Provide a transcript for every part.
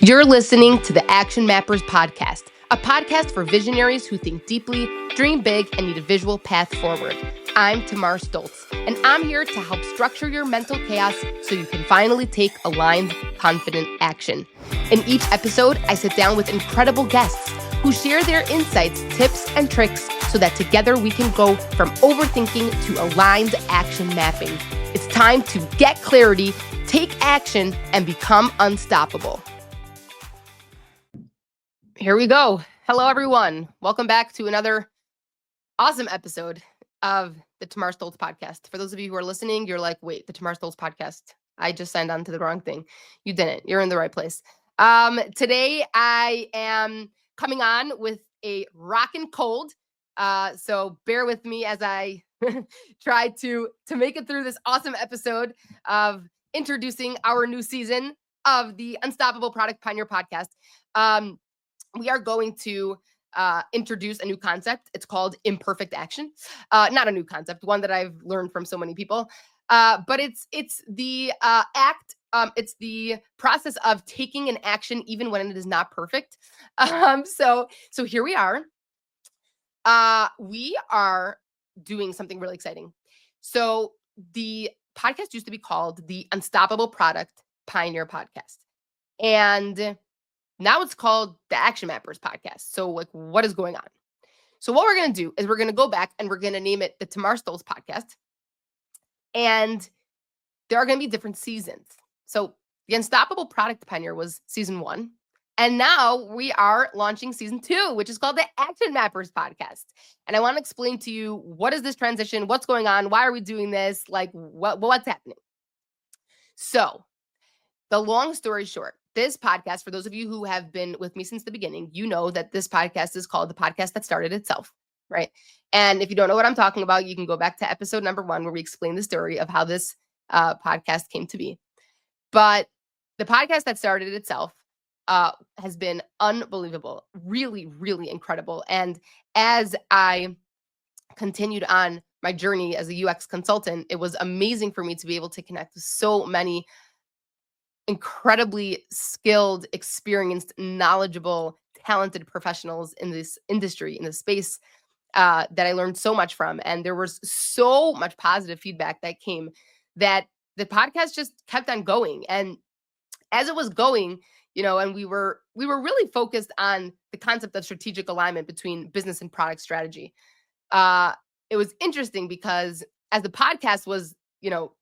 You're listening to the Action Mappers Podcast, a podcast for visionaries who think deeply, dream big, and need a visual path forward. I'm Tamar Stolz, and I'm here to help structure your mental chaos so you can finally take aligned, confident action. In each episode, I sit down with incredible guests who share their insights, tips, and tricks so that together we can go from overthinking to aligned action mapping. It's time to get clarity, take action, and become unstoppable. Here we go. Hello, everyone. Welcome back to another awesome episode of the Tamar Stolz podcast. For those of you who are listening, you're like, wait, the Tamar Stolz podcast. I just signed on to the wrong thing. You didn't. You're in the right place. Today, I am coming on with a rockin' cold. So bear with me as I try to make it through this awesome episode of introducing our new season of the Unstoppable Product Pioneer podcast. We are going to introduce a new concept. It's called imperfect action. Not a new concept, one that I've learned from so many people. But it's the it's the process of taking an action even when it is not perfect. So here we are. We are doing something really exciting. So the podcast used to be called the Unstoppable Product Pioneer Podcast. And now it's called the Action Mappers Podcast. So like, what is going on? So what we're going to do is we're going to go back and we're going to name it the Tamar Stolz Podcast. And there are going to be different seasons. So the Unstoppable Product Pioneer was season 1. And now we are launching season 2, which is called the Action Mappers Podcast. And I want to explain to you, what is this transition? What's going on? Why are we doing this? Like, what's happening? So the long story short, this podcast, for those of you who have been with me since the beginning, you know that this podcast is called The Podcast That Started Itself, right? And if you don't know what I'm talking about, you can go back to episode number 1 where we explain the story of how this podcast came to be. But the podcast that started itself has been unbelievable, really, really incredible. And as I continued on my journey as a UX consultant, it was amazing for me to be able to connect with so many incredibly skilled, experienced, knowledgeable, talented professionals in this industry, in this space, that I learned so much from. And there was so much positive feedback that came that the podcast just kept on going. And as it was going, you know, and we were really focused on the concept of strategic alignment between business and product strategy. It was interesting because as the podcast was,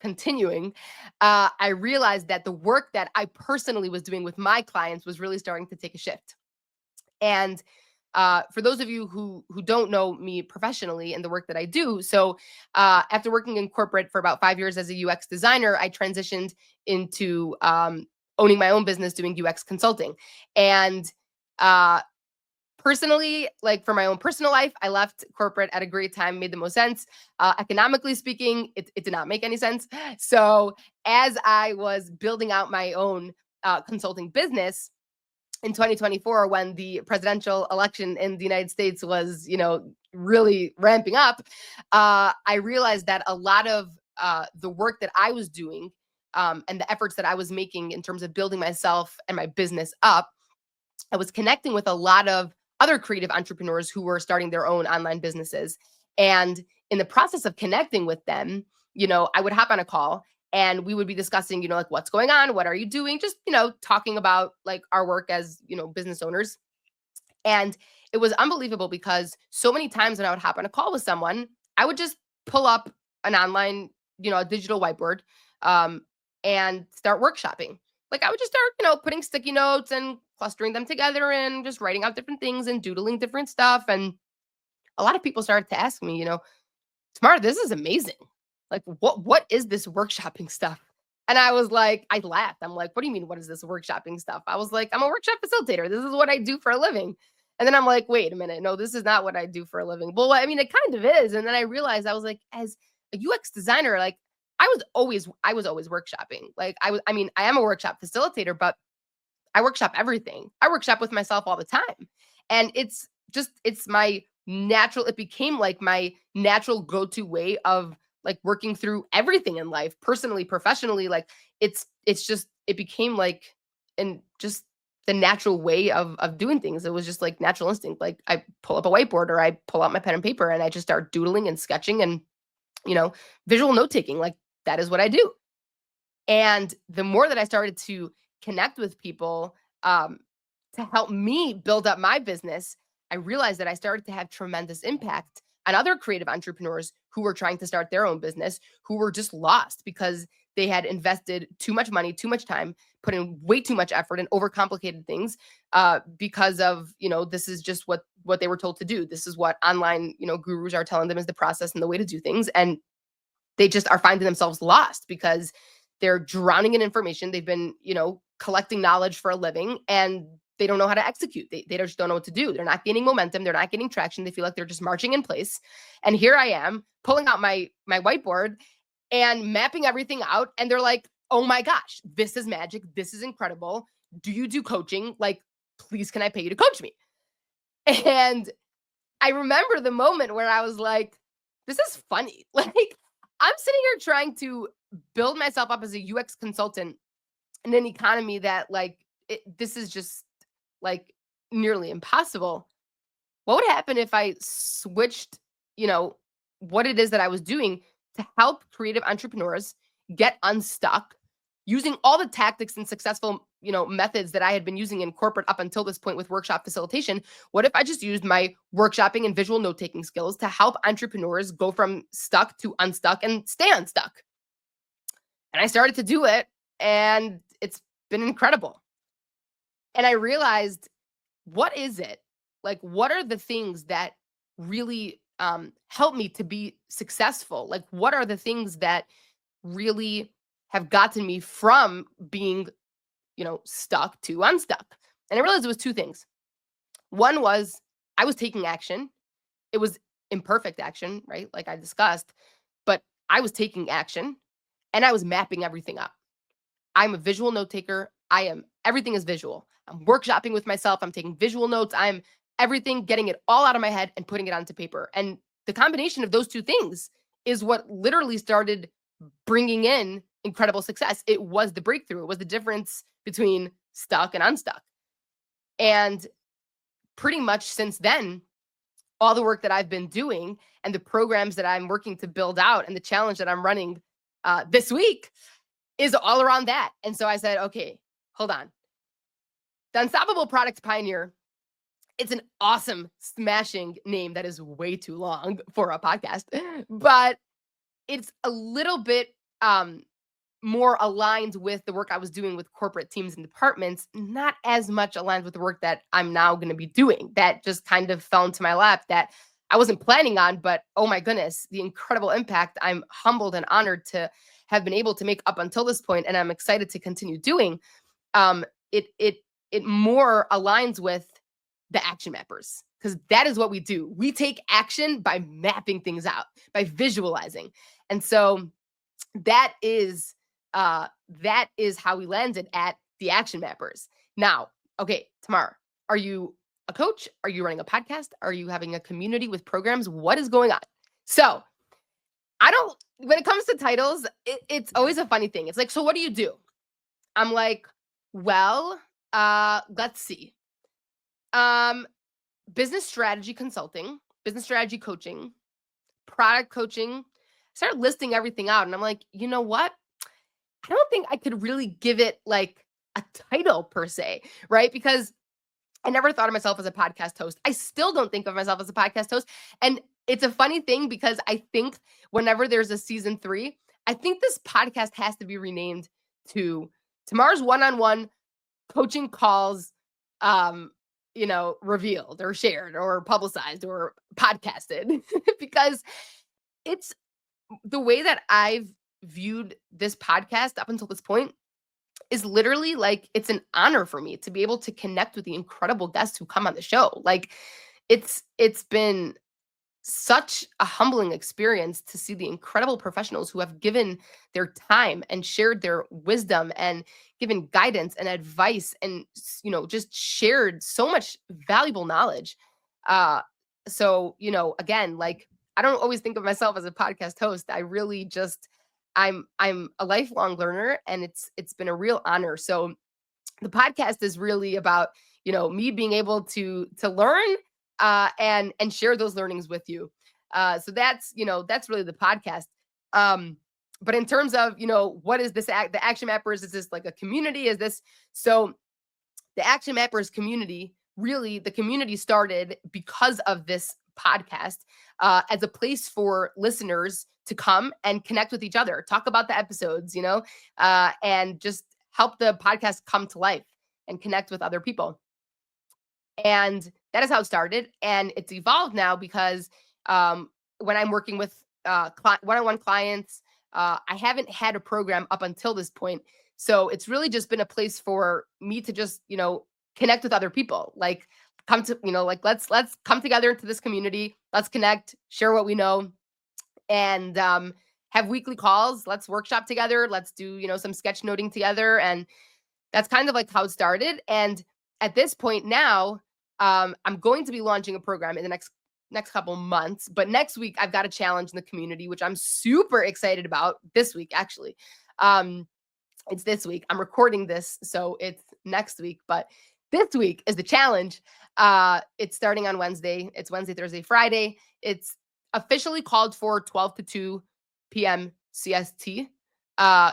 continuing, I realized that the work that I personally was doing with my clients was really starting to take a shift. And for those of you who don't know me professionally and the work that I do, so after working in corporate for about 5 years as a UX designer, I transitioned into owning my own business doing UX consulting. And personally, like for my own personal life, I left corporate at a great time, made the most sense. Economically speaking, it did not make any sense. So as I was building out my own consulting business in 2024, when the presidential election in the United States was, really ramping up, I realized that a lot of the work that I was doing and the efforts that I was making in terms of building myself and my business up, I was connecting with a lot of other creative entrepreneurs who were starting their own online businesses. And in the process of connecting with them, I would hop on a call and we would be discussing, like, what's going on? What are you doing? Just, talking about like our work as, business owners. And it was unbelievable because so many times when I would hop on a call with someone, I would just pull up an online, a digital whiteboard and start workshopping. Like I would just start, putting sticky notes and clustering them together and just writing out different things and doodling different stuff. And a lot of people started to ask me, Tamar, this is amazing. Like, what is this workshopping stuff? And I was like, I laughed. I'm like, what do you mean? What is this workshopping stuff? I was like, I'm a workshop facilitator. This is what I do for a living. And then I'm like, wait a minute. No, this is not what I do for a living. Well, I mean, it kind of is. And then I realized I was like, as a UX designer, like I was always workshopping. Like I am a workshop facilitator, but I workshop everything. I workshop with myself all the time. And it's my natural, it became like my natural go-to way of like working through everything in life, personally, professionally. Like it became like, and just the natural way of doing things. It was just like natural instinct. Like I pull up a whiteboard or I pull out my pen and paper and I just start doodling and sketching and, visual note taking. Like that is what I do. And the more that I started to connect with people to help me build up my business, I realized that I started to have tremendous impact on other creative entrepreneurs who were trying to start their own business, who were just lost because they had invested too much money, too much time, put in way too much effort and overcomplicated things because of, this is just what they were told to do. This is what online, gurus are telling them is the process and the way to do things. And they just are finding themselves lost because they're drowning in information. They've been, collecting knowledge for a living and they don't know how to execute. They just don't know what to do. They're not gaining momentum. They're not getting traction. They feel like they're just marching in place. And here I am pulling out my whiteboard and mapping everything out. And they're like, oh my gosh, this is magic. This is incredible. Do you do coaching? Like, please, can I pay you to coach me? And I remember the moment where I was like, this is funny. Like, I'm sitting here trying to build myself up as a UX consultant in an economy that this is just like nearly impossible. What would happen if I switched, what it is that I was doing to help creative entrepreneurs get unstuck using all the tactics and successful, methods that I had been using in corporate up until this point with workshop facilitation? What if I just used my workshopping and visual note-taking skills to help entrepreneurs go from stuck to unstuck and stay unstuck? And I started to do it, and it's been incredible. And I realized, what is it? Like, what are the things that really help me to be successful? Like, what are the things that really have gotten me from being, stuck to unstuck? And I realized it was two things. One was I was taking action. It was imperfect action, right? Like I discussed, but I was taking action and I was mapping everything up. I'm a visual note taker. Everything is visual. I'm workshopping with myself. I'm taking visual notes. I'm everything, getting it all out of my head and putting it onto paper. And the combination of those two things is what literally started bringing in incredible success. It was the breakthrough. It was the difference between stuck and unstuck. And pretty much since then, all the work that I've been doing and the programs that I'm working to build out and the challenge that I'm running this week is all around that. And so I said, okay, hold on. The Unstoppable Products Pioneer, it's an awesome, smashing name that is way too long for a podcast, but it's a little bit more aligned with the work I was doing with corporate teams and departments, not as much aligned with the work that I'm now going to be doing. That just kind of fell into my lap that I wasn't planning on, but oh my goodness, the incredible impact I'm humbled and honored to have been able to make up until this point, and I'm excited to continue doing. It more aligns with the action mappers, because that is what we do. We take action by mapping things out, by visualizing. And so that is how we landed at the action mappers. Now, okay, Tamar, are you a coach? Are you running a podcast? Are you having a community with programs? What is going on? So when it comes to titles, it's always a funny thing. It's like, so what do you do? I'm like, well, let's see. Business strategy consulting, business strategy coaching, product coaching. Started listing everything out. And I'm like, you know what? I don't think I could really give it like a title per se, right? Because I never thought of myself as a podcast host. I still don't think of myself as a podcast host. And it's a funny thing because I think whenever there's a season 3, I think this podcast has to be renamed to Tamar's One-on-One Coaching Calls, revealed or shared or publicized or podcasted, because it's the way that I've viewed this podcast up until this point is literally like, it's an honor for me to be able to connect with the incredible guests who come on the show. Like it's been such a humbling experience to see the incredible professionals who have given their time and shared their wisdom and given guidance and advice and, just shared so much valuable knowledge. So, again, like I don't always think of myself as a podcast host. I really just, I'm a lifelong learner, and it's been a real honor. So the podcast is really about, me being able to learn and share those learnings with you. So that's really the podcast. But in terms of, what is this the Action Mappers? Is this like a community? Is this so the Action Mappers community, really the community started because of this podcast, as a place for listeners to come and connect with each other, talk about the episodes, and just help the podcast come to life and connect with other people. And that is how it started. And it's evolved now because when I'm working with one-on-one clients, I haven't had a program up until this point. So it's really just been a place for me to just, connect with other people. Like come to, let's come together into this community. Let's connect, share what we know, and have weekly calls. Let's workshop together. Let's do, some sketch noting together. And that's kind of like how it started. And at this point now, I'm going to be launching a program in the next couple months. But next week, I've got a challenge in the community, which I'm super excited about this week, actually. It's this week. I'm recording this, so it's next week. But this week is the challenge. It's starting on Wednesday. It's Wednesday, Thursday, Friday. It's officially called for 12 to 2 p.m. CST.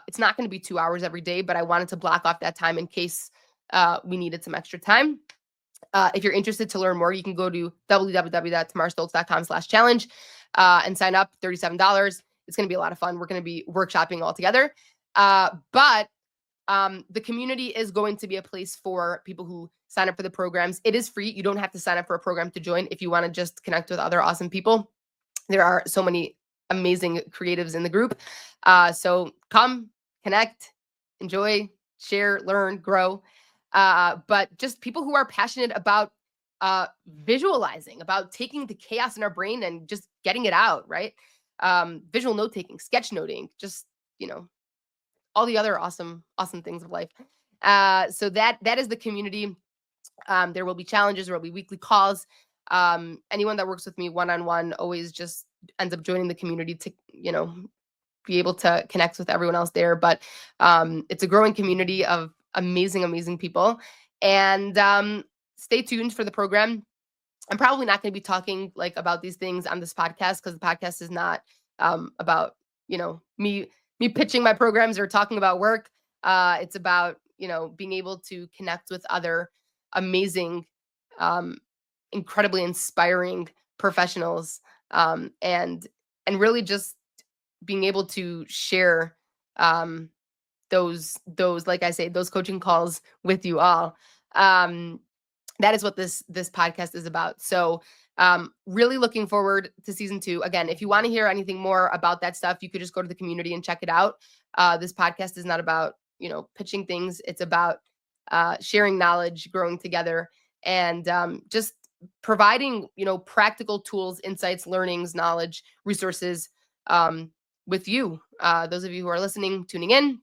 It's not going to be 2 hours every day, but I wanted to block off that time in case we needed some extra time. If you're interested to learn more, you can go to www.tamarstolz.com/challenge and sign up. $37. It's going to be a lot of fun. We're going to be workshopping all together. But the community is going to be a place for people who sign up for the programs. It is free. You don't have to sign up for a program to join if you want to just connect with other awesome people. There are so many amazing creatives in the group. So come, connect, enjoy, share, learn, grow. But just people who are passionate about visualizing, about taking the chaos in our brain and just getting it out, right? Visual note-taking, sketch noting, just, all the other awesome things of life. So that is the community. There will be challenges. There will be weekly calls. Anyone that works with me one-on-one always just ends up joining the community to, be able to connect with everyone else there. But it's a growing community of amazing people. And stay tuned for the program. I'm probably not going to be talking about these things on this podcast because the podcast is not about, me pitching my programs or talking about work. It's about, being able to connect with other amazing, incredibly inspiring professionals, and really just being able to share those, like I say, those coaching calls with you all. That is what this podcast is about. So really looking forward to season 2. Again, if you want to hear anything more about that stuff, you could just go to the community and check it out. This podcast is not about, pitching things. It's about sharing knowledge, growing together, and just providing, practical tools, insights, learnings, knowledge, resources with you. Those of you who are listening, tuning in,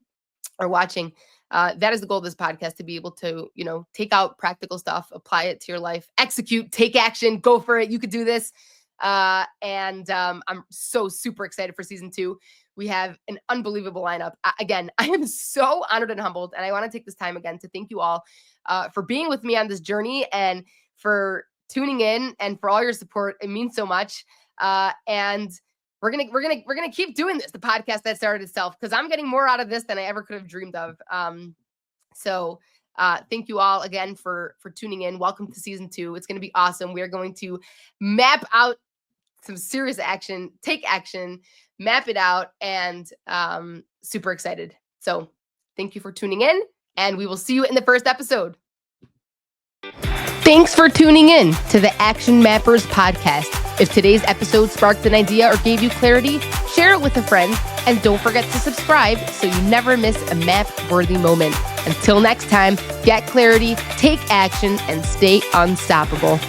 or watching. That is the goal of this podcast, to be able to, take out practical stuff, apply it to your life, execute, take action, go for it. You could do this. And I'm so super excited for season 2. We have an unbelievable lineup. Again, I am so honored and humbled. And I want to take this time again to thank you all for being with me on this journey and for tuning in and for all your support. It means so much. And we're gonna keep doing this, the podcast that started itself, because I'm getting more out of this than I ever could have dreamed of. So thank you all again for tuning in. Welcome to season 2. It's gonna be awesome. We are going to map out some serious action, take action, map it out, and super excited. So thank you for tuning in, and we will see you in the first episode. Thanks for tuning in to the Action Mappers podcast. If today's episode sparked an idea or gave you clarity, share it with a friend, and don't forget to subscribe so you never miss a map-worthy moment. Until next time, get clarity, take action, and stay unstoppable.